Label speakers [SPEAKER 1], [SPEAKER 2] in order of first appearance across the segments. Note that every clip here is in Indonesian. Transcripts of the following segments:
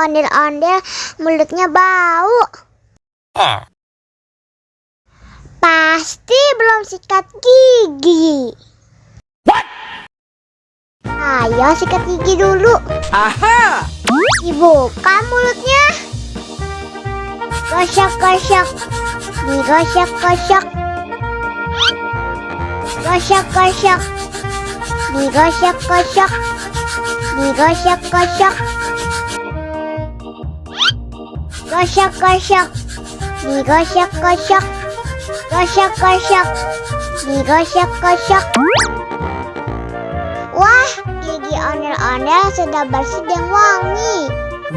[SPEAKER 1] ondel-ondel, mulutnya bau. Pasti belum sikat gigi. Ayo sikat gigi dulu.
[SPEAKER 2] Aha!
[SPEAKER 1] Dibuka mulutnya. Gosok-gosok. Digosok-gosok. Gosok-gosok. Digosok-gosok. Digosok-gosok. Gosok-gosok. Digosok-gosok. Gosok-gosok. Digosok-gosok. Wah, gigi ondel-ondel sudah bersih dan wangi.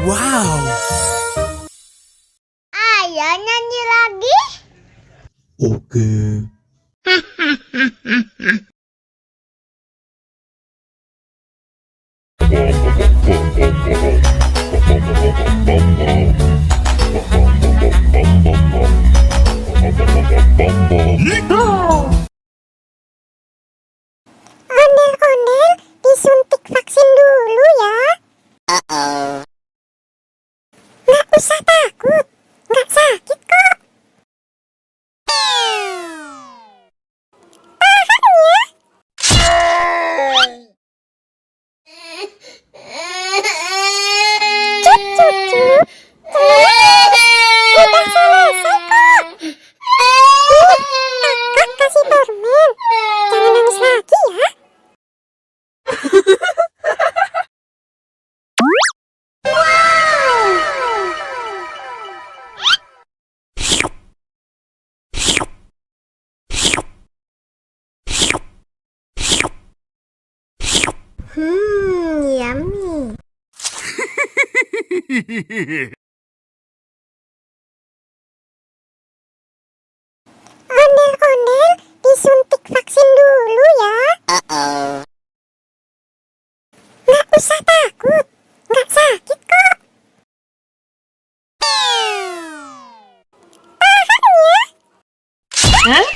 [SPEAKER 2] Wow!
[SPEAKER 1] Ayo nyanyi lagi.
[SPEAKER 2] Oke.
[SPEAKER 1] Ondel-ondel, disuntik vaksin dulu ya. Nggak usah takut, nggak sakit kok. Tahan ya. Cup-cup-cup. Udah selesai kok. Kakak kasih permen. Jangan nangis lagi ya. Yummy. Ondel-ondel, disuntik vaksin dulu ya. Nggak usah takut, nggak sakit kok. Tahan ya.
[SPEAKER 2] Hah?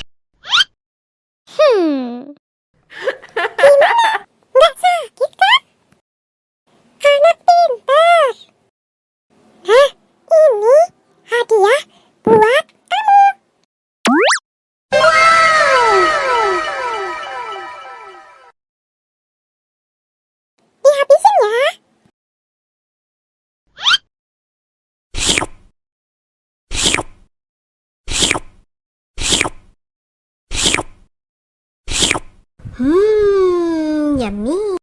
[SPEAKER 1] Gimana? Nggak sakit kan? Anak pintar. Hah? Ini hadiah buat kamu. Wow! Dihabisin ya. Yummy.